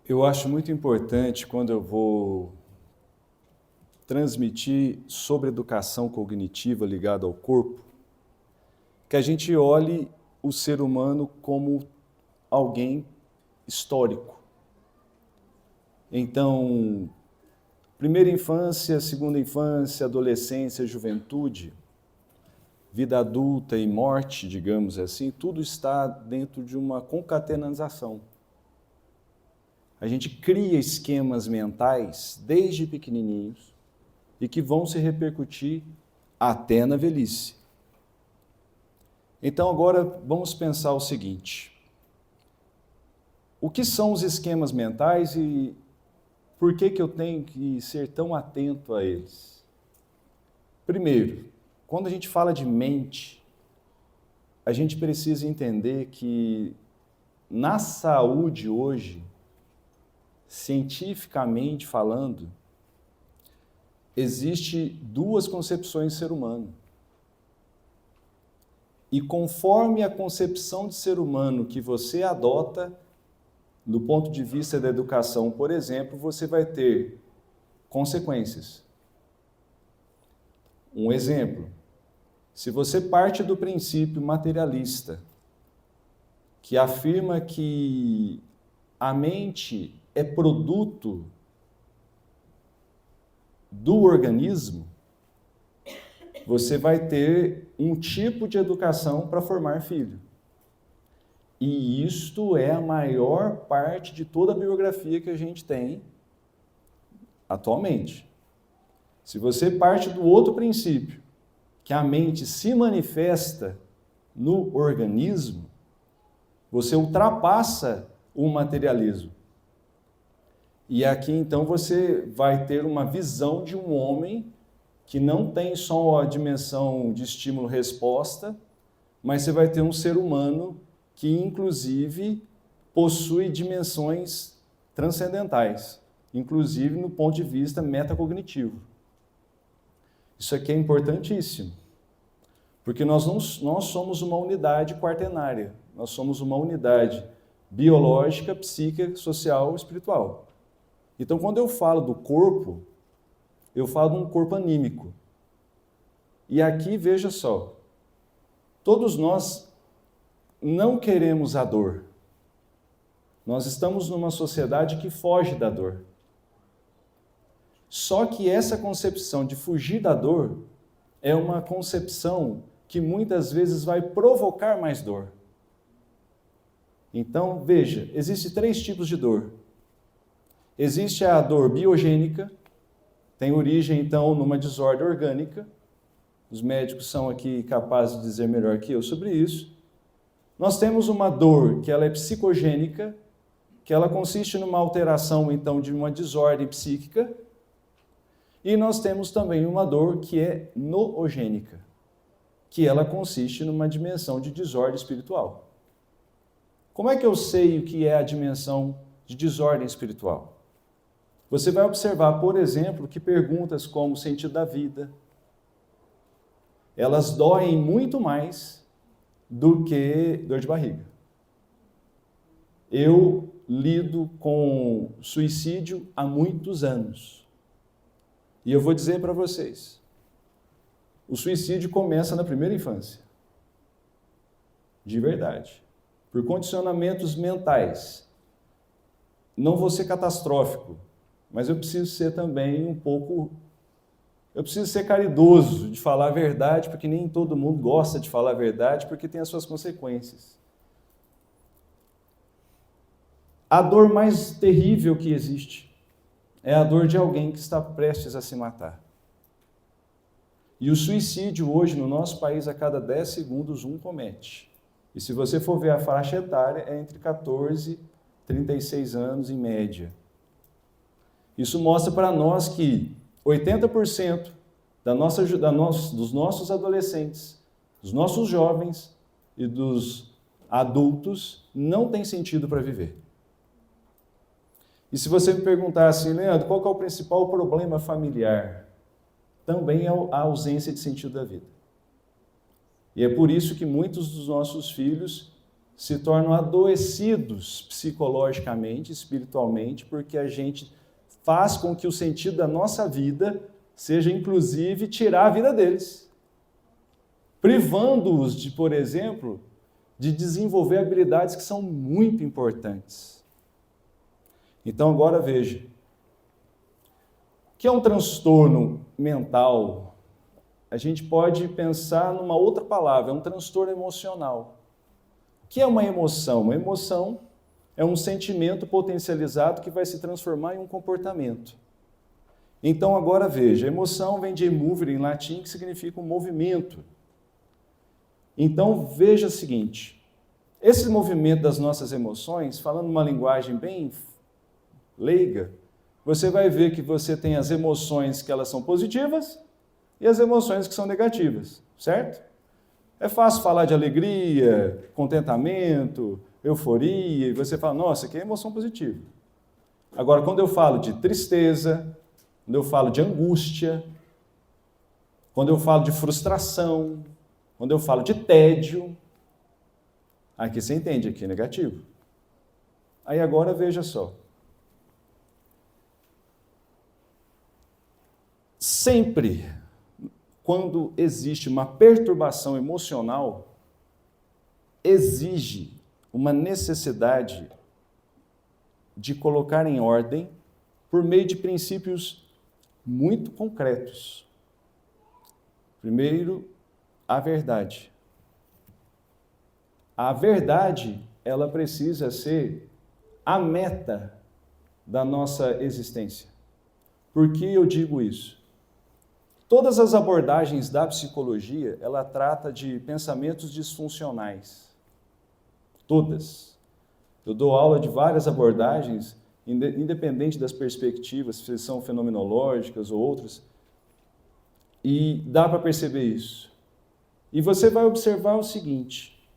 Eu acho muito importante quando eu vou transmitir sobre educação cognitiva ligada ao corpo, que a gente olhe o ser humano como alguém histórico. Então, primeira infância, segunda infância, adolescência, juventude, vida adulta e morte, digamos assim, tudo está dentro de uma concatenação. A gente cria esquemas mentais desde pequenininhos e que vão se repercutir até na velhice. Então agora vamos pensar o seguinte: o que são os esquemas mentais e por que eu tenho que ser tão atento a eles? Primeiro, quando a gente fala de mente, a gente precisa entender que na saúde hoje, cientificamente falando, existe duas concepções de ser humano. E conforme a concepção de ser humano que você adota, do ponto de vista da educação, por exemplo, você vai ter consequências. Um exemplo, se você parte do princípio materialista, que afirma que a mente é produto do organismo, você vai ter um tipo de educação para formar filho. E isto é a maior parte de toda a biografia que a gente tem atualmente. Se você parte do outro princípio, que a mente se manifesta no organismo, você ultrapassa o materialismo. E aqui então você vai ter uma visão de um homem que não tem só a dimensão de estímulo-resposta, mas você vai ter um ser humano que inclusive possui dimensões transcendentais, inclusive no ponto de vista metacognitivo. Isso aqui é importantíssimo, porque nós somos uma unidade quaternária, nós somos uma unidade biológica, psíquica, social, espiritual. Então, quando eu falo do corpo, eu falo de um corpo anímico. E aqui, veja só, todos nós não queremos a dor. Nós estamos numa sociedade que foge da dor. Só que essa concepção de fugir da dor é uma concepção que muitas vezes vai provocar mais dor. Então, veja, existem 3 tipos de dor. Existe a dor biogênica, tem origem, então, numa desordem orgânica. Os médicos são aqui capazes de dizer melhor que eu sobre isso. Nós temos uma dor que ela é psicogênica, que ela consiste numa alteração, então, de uma desordem psíquica. E nós temos também uma dor que é noogênica, que ela consiste numa dimensão de desordem espiritual. Como é que eu sei o que é a dimensão de desordem espiritual? Você vai observar, por exemplo, que perguntas como o sentido da vida, elas doem muito mais do que dor de barriga. Eu lido com suicídio há muitos anos. E eu vou dizer para vocês, o suicídio começa na primeira infância. De verdade. Por condicionamentos mentais. Não vou ser catastrófico, mas eu preciso ser também eu preciso ser caridoso de falar a verdade, porque nem todo mundo gosta de falar a verdade, porque tem as suas consequências. A dor mais terrível que existe é a dor de alguém que está prestes a se matar. E o suicídio hoje no nosso país, a cada 10 segundos, um comete. E se você for ver a faixa etária, é entre 14 e 36 anos em média. Isso mostra para nós que 80% dos nossos adolescentes, dos nossos jovens e dos adultos não tem sentido para viver. E se você me perguntar assim, Leandro, qual que é o principal problema familiar? Também é a ausência de sentido da vida. E é por isso que muitos dos nossos filhos se tornam adoecidos psicologicamente, espiritualmente, porque a gente faz com que o sentido da nossa vida seja, inclusive, tirar a vida deles, privando-os de, por exemplo, de desenvolver habilidades que são muito importantes. Então, agora veja, o que é um transtorno mental? A gente pode pensar numa outra palavra, é um transtorno emocional. O que é uma emoção? Uma emoção é um sentimento potencializado que vai se transformar em um comportamento. Então, agora veja, emoção vem de emovere em latim, que significa um movimento. Então, veja o seguinte, esse movimento das nossas emoções, falando uma linguagem bem leiga, você vai ver que você tem as emoções que elas são positivas e as emoções que são negativas, certo? É fácil falar de alegria, contentamento, euforia, e você fala, nossa, aqui é emoção positiva. Agora, quando eu falo de tristeza, quando eu falo de angústia, quando eu falo de frustração, quando eu falo de tédio, aqui você entende, aqui é negativo. Aí agora veja só. Sempre quando existe uma perturbação emocional, exige uma necessidade de colocar em ordem por meio de princípios muito concretos. Primeiro, a verdade. A verdade, ela precisa ser a meta da nossa existência. Por que eu digo isso? Todas as abordagens da psicologia, ela trata de pensamentos disfuncionais. Todas. Eu dou aula de várias abordagens, independente das perspectivas, se são fenomenológicas ou outras, e dá para perceber isso. E você vai observar o seguinte,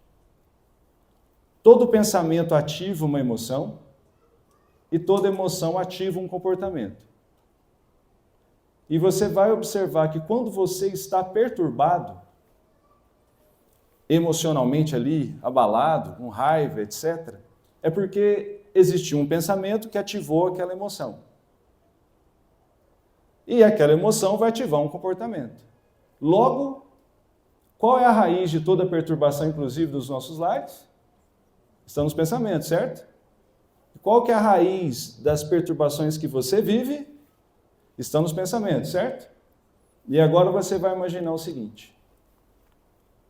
todo pensamento ativa uma emoção e toda emoção ativa um comportamento. E você vai observar que quando você está perturbado, emocionalmente ali, abalado, com raiva, etc., é porque existiu um pensamento que ativou aquela emoção. E aquela emoção vai ativar um comportamento. Logo, qual é a raiz de toda perturbação, inclusive dos nossos lares? Estão nos pensamentos, certo? Qual que é a raiz das perturbações que você vive? Estão nos pensamentos, certo? E agora você vai imaginar o seguinte.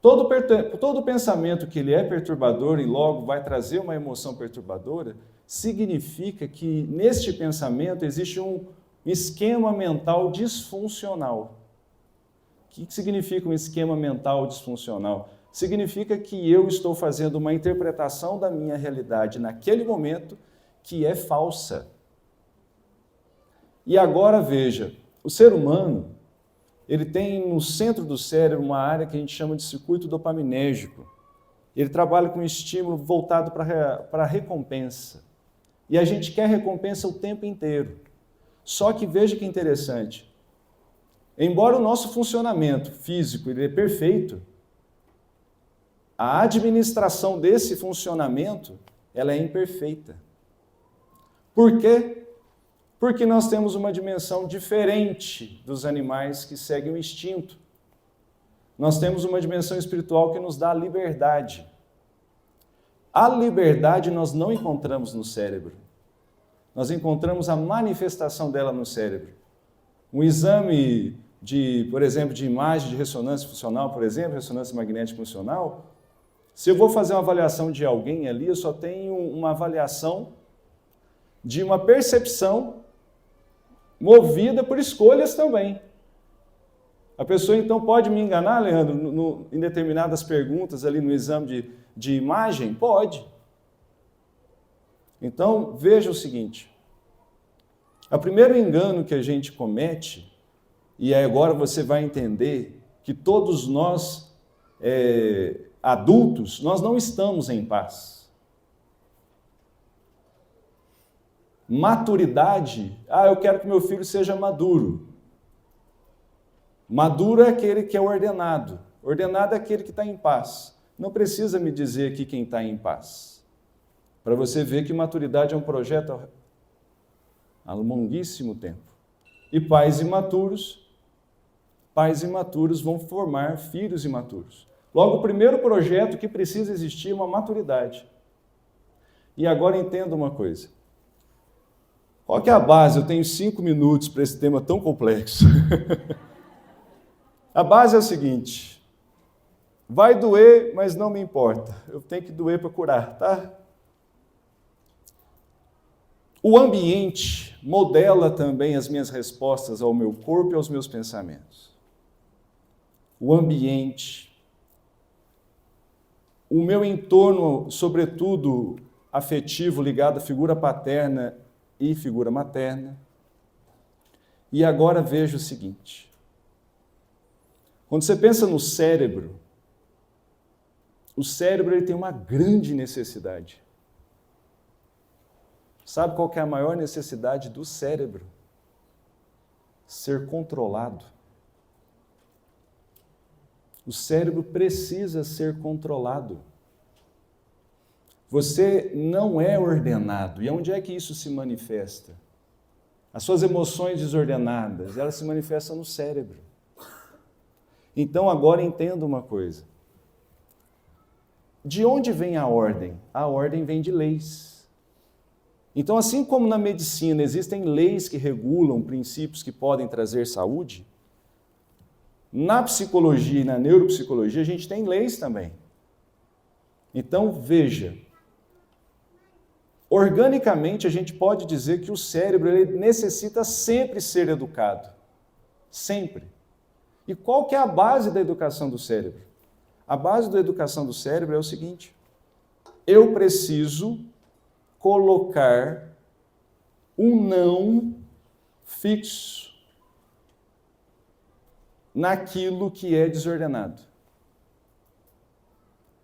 Todo pensamento que ele é perturbador e logo vai trazer uma emoção perturbadora, significa que neste pensamento existe um esquema mental disfuncional. O que significa um esquema mental disfuncional? Significa que eu estou fazendo uma interpretação da minha realidade naquele momento que é falsa. E agora veja, o ser humano, ele tem no centro do cérebro uma área que a gente chama de circuito dopaminérgico. Ele trabalha com um estímulo voltado para a recompensa. E a gente quer recompensa o tempo inteiro. Só que veja que interessante. Embora o nosso funcionamento físico ele é perfeito, a administração desse funcionamento ela é imperfeita. Por quê? Porque nós temos uma dimensão diferente dos animais que seguem o instinto. Nós temos uma dimensão espiritual que nos dá a liberdade. A liberdade nós não encontramos no cérebro. Nós encontramos a manifestação dela no cérebro. Um exame por exemplo, de imagem de ressonância funcional, por exemplo, ressonância magnética funcional, se eu vou fazer uma avaliação de alguém ali, eu só tenho uma avaliação de uma percepção movida por escolhas também. A pessoa então pode me enganar, Leandro, em determinadas perguntas ali no exame de imagem? Pode. Então, veja o seguinte, o primeiro engano que a gente comete, e agora você vai entender que todos nós, adultos, nós não estamos em paz. Maturidade, eu quero que meu filho seja maduro. Maduro é aquele que é ordenado. Ordenado é aquele que está em paz. Não precisa me dizer aqui quem está em paz. Para você ver que maturidade é um projeto há um longuíssimo tempo. E pais imaturos vão formar filhos imaturos. Logo, o primeiro projeto que precisa existir é uma maturidade. E agora entenda uma coisa. Qual que é a base? Eu tenho 5 minutos para esse tema tão complexo. A base é o seguinte: vai doer, mas não me importa. Eu tenho que doer para curar, tá? O ambiente modela também as minhas respostas ao meu corpo e aos meus pensamentos. O ambiente, o meu entorno, sobretudo afetivo, ligado à figura paterna e figura materna. E agora veja o seguinte: quando você pensa no cérebro, o cérebro ele tem uma grande necessidade. Sabe qual que é a maior necessidade do cérebro? Ser controlado. O cérebro precisa ser controlado. Você não é ordenado. E onde é que isso se manifesta? As suas emoções desordenadas, elas se manifestam no cérebro. Então agora entenda uma coisa. De onde vem a ordem? A ordem vem de leis. Então, assim como na medicina existem leis que regulam princípios que podem trazer saúde, na psicologia e na neuropsicologia a gente tem leis também. Então, veja, organicamente a gente pode dizer que o cérebro ele necessita sempre ser educado. Sempre. E qual que é a base da educação do cérebro? A base da educação do cérebro é o seguinte: eu preciso colocar um não fixo naquilo que é desordenado.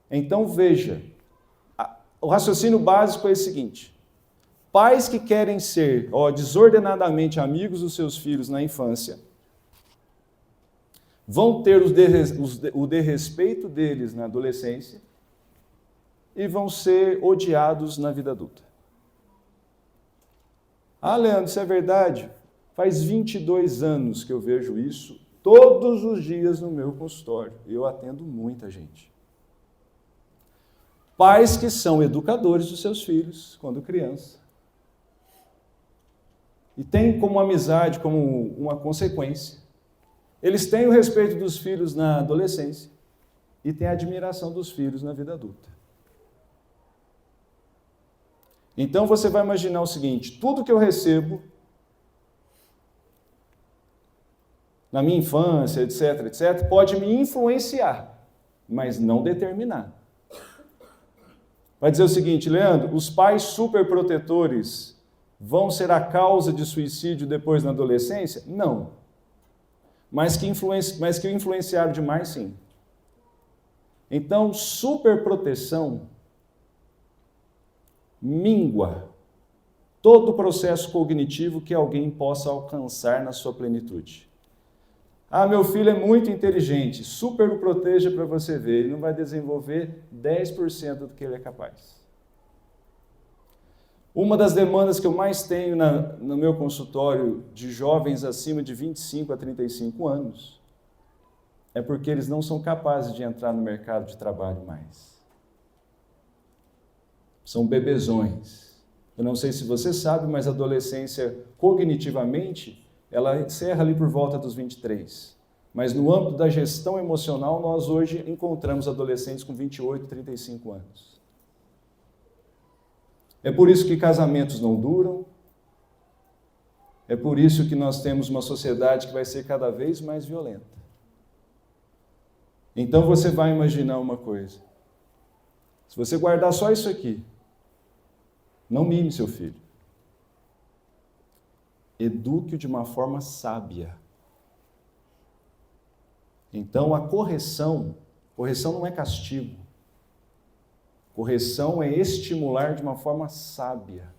Então veja, o raciocínio básico é o seguinte: pais que querem ser desordenadamente amigos dos seus filhos na infância, vão ter o desrespeito deles na adolescência e vão ser odiados na vida adulta. Ah, Leandro, isso é verdade? Faz 22 anos que eu vejo isso todos os dias no meu consultório. Eu atendo muita gente. Pais que são educadores dos seus filhos quando criança. E têm como amizade, como uma consequência. Eles têm o respeito dos filhos na adolescência e têm a admiração dos filhos na vida adulta. Então você vai imaginar o seguinte: tudo que eu recebo na minha infância, etc., etc., pode me influenciar, mas não determinar. Vai dizer o seguinte: Leandro, os pais superprotetores vão ser a causa de suicídio depois na adolescência? Não. Mas que o influenciaram demais, sim. Então, superproteção mingua todo o processo cognitivo que alguém possa alcançar na sua plenitude. Ah, meu filho é muito inteligente, super o proteja para você ver, ele não vai desenvolver 10% do que ele é capaz. Uma das demandas que eu mais tenho no meu consultório de jovens acima de 25 a 35 anos é porque eles não são capazes de entrar no mercado de trabalho mais. São bebezões. Eu não sei se você sabe, mas a adolescência, cognitivamente, ela encerra ali por volta dos 23. Mas no âmbito da gestão emocional, nós hoje encontramos adolescentes com 28, 35 anos. É por isso que casamentos não duram. É por isso que nós temos uma sociedade que vai ser cada vez mais violenta. Então você vai imaginar uma coisa. Se você guardar só isso aqui, não mime seu filho. Eduque-o de uma forma sábia. Então a correção não é castigo. Correção é estimular de uma forma sábia,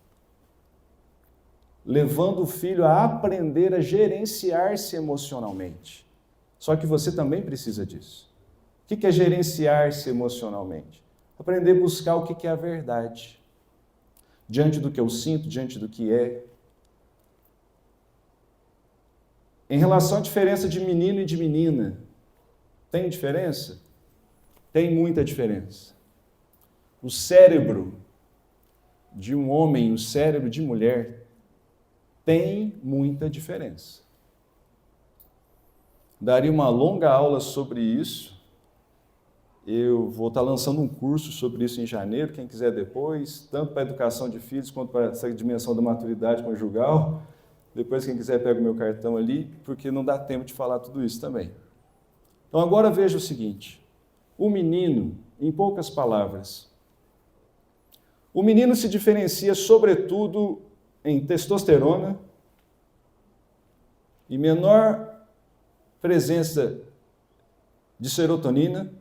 levando o filho a aprender a gerenciar-se emocionalmente. Só que você também precisa disso. O que é gerenciar-se emocionalmente? Aprender a buscar o que é a verdade. Diante do que eu sinto, diante do que é. Em relação à diferença de menino e de menina, tem diferença? Tem muita diferença. O cérebro de um homem e o cérebro de mulher tem muita diferença. Daria uma longa aula sobre isso. Eu vou estar lançando um curso sobre isso em janeiro, quem quiser depois, tanto para a educação de filhos quanto para essa dimensão da maturidade conjugal. Depois, quem quiser, pega o meu cartão ali, porque não dá tempo de falar tudo isso também. Então, agora veja o seguinte. O menino, em poucas palavras, o menino se diferencia, sobretudo, em testosterona e menor presença de serotonina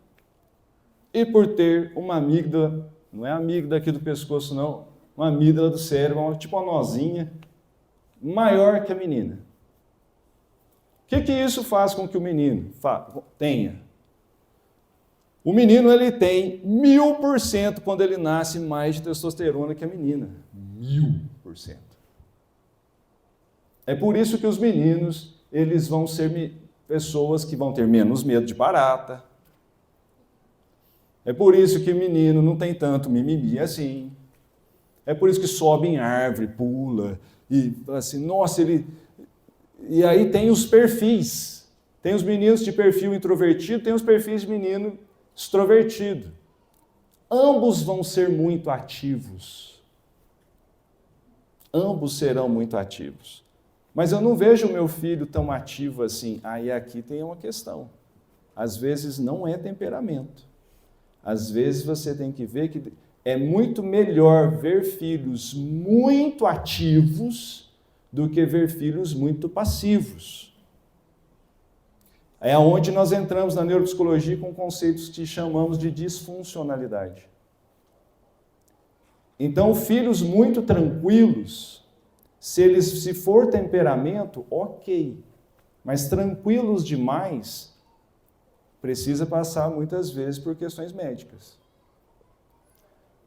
e por ter uma amígdala, não é a amígdala aqui do pescoço não, uma amígdala do cérebro, tipo uma nozinha, maior que a menina. O que isso faz com que o menino tenha? O menino ele tem 1000% quando ele nasce mais de testosterona que a menina. 1000%. É por isso que os meninos eles vão ser pessoas que vão ter menos medo de barata. É por isso que o menino não tem tanto mimimi assim. É por isso que sobe em árvore, pula e assim, nossa, ele... E aí tem os perfis. Tem os meninos de perfil introvertido, tem os perfis de menino extrovertido. Ambos vão ser muito ativos. Ambos serão muito ativos. Mas eu não vejo o meu filho tão ativo assim. Aí aqui tem uma questão. Às vezes não é temperamento. Às vezes você tem que ver que é muito melhor ver filhos muito ativos do que ver filhos muito passivos. É onde nós entramos na neuropsicologia com conceitos que chamamos de disfuncionalidade. Então, filhos muito tranquilos, se for temperamento, ok. Mas tranquilos demais, precisa passar muitas vezes por questões médicas.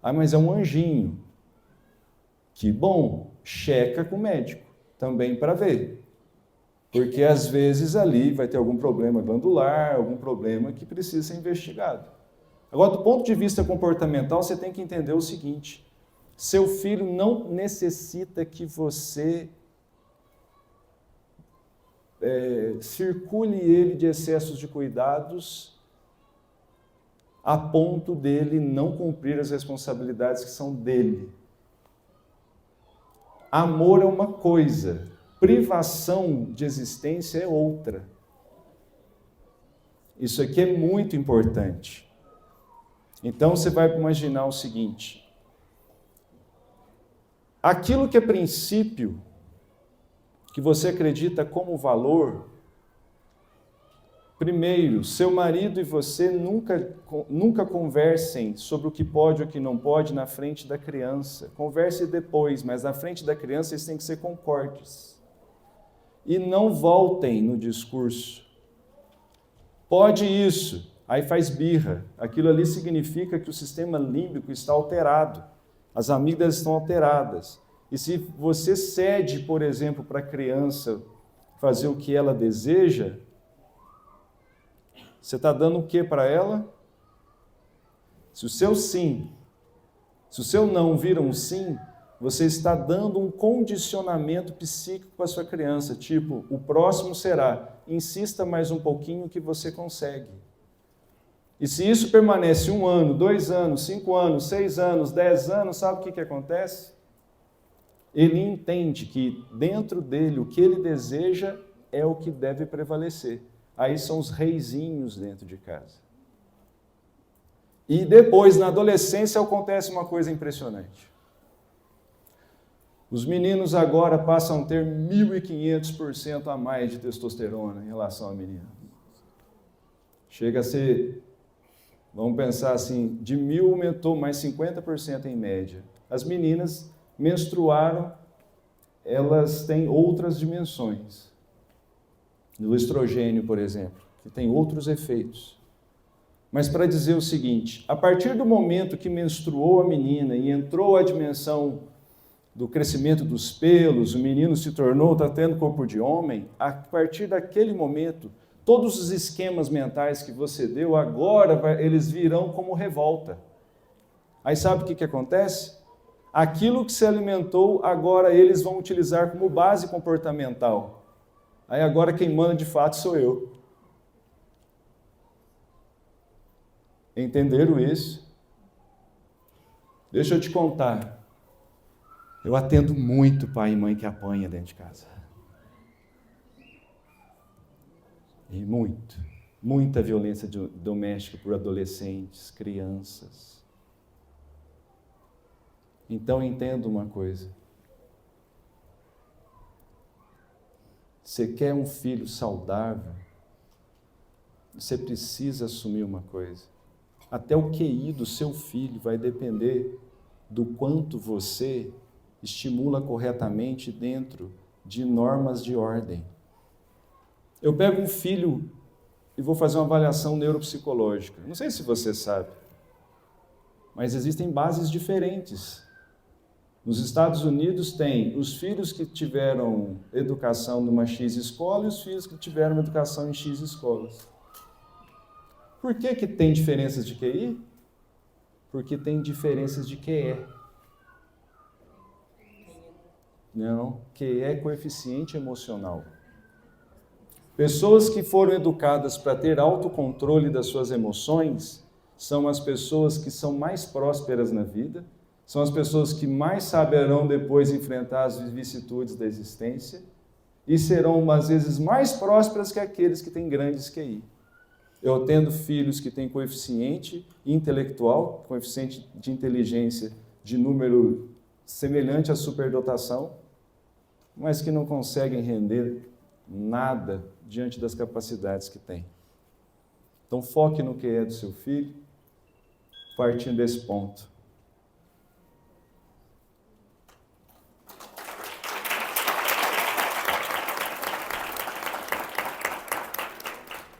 Ah, mas é um anjinho. Que bom, checa com o médico também para ver. Porque às vezes ali vai ter algum problema glandular, algum problema que precisa ser investigado. Agora, do ponto de vista comportamental, você tem que entender o seguinte: seu filho não necessita que você circule ele de excessos de cuidados a ponto dele não cumprir as responsabilidades que são dele. Amor é uma coisa, privação de existência é outra. Isso aqui é muito importante. Então você vai imaginar o seguinte: aquilo que é princípio, que você acredita como valor, primeiro, seu marido e você nunca conversem sobre o que pode ou o que não pode na frente da criança. Converse depois, mas na frente da criança eles têm que ser concordes. E não voltem no discurso. Pode isso, aí faz birra. Aquilo ali significa que o sistema límbico está alterado. As amígdalas estão alteradas. E se você cede, por exemplo, para a criança fazer o que ela deseja, você está dando o que para ela? Se o seu sim, se o seu não vira um sim, você está dando um condicionamento psíquico para a sua criança, tipo, o próximo será, insista mais um pouquinho que você consegue. E se isso permanece 1 ano, 2 anos, 5 anos, 6 anos, 10 anos, sabe o que acontece? Ele entende que dentro dele o que ele deseja é o que deve prevalecer. Aí são os reizinhos dentro de casa. E depois, na adolescência, acontece uma coisa impressionante. Os meninos agora passam a ter 1.500% a mais de testosterona em relação à menina. Chega a ser, vamos pensar assim, de 1.000 aumentou mais 50% em média. As meninas menstruaram, elas têm outras dimensões. No estrogênio, por exemplo, que tem outros efeitos. mas para dizer o seguinte: a partir do momento que menstruou a menina e entrou a dimensão do crescimento dos pelos, o menino se tornou, está tendo corpo de homem, a partir daquele momento, todos os esquemas mentais que você deu, agora eles virão como revolta. Aí sabe o que acontece? Aquilo que se alimentou, agora eles vão utilizar como base comportamental. Aí agora quem manda de fato sou eu. Entenderam isso? Deixa eu te contar. Eu atendo muito pai e mãe que apanha dentro de casa. E muita violência doméstica por adolescentes, crianças. Então entenda uma coisa. Você quer um filho saudável? Você precisa assumir uma coisa. Até o QI do seu filho vai depender do quanto você estimula corretamente dentro de normas de ordem. Eu pego um filho e vou fazer uma avaliação neuropsicológica. Não sei se você sabe, mas existem bases diferentes. Nos Estados Unidos tem os filhos que tiveram educação numa X escola e os filhos que tiveram educação em X escolas. Por que tem diferenças de QI? Porque tem diferenças de QE. Não, QE é coeficiente emocional. Pessoas que foram educadas para ter autocontrole das suas emoções são as pessoas que são mais prósperas na vida, são as pessoas que mais saberão depois enfrentar as vicissitudes da existência e serão, às vezes, mais prósperas que aqueles que têm grandes QI. Eu tendo filhos que têm coeficiente intelectual, coeficiente de inteligência de número semelhante à superdotação, mas que não conseguem render nada diante das capacidades que têm. Então foque no que é do seu filho, partindo desse ponto.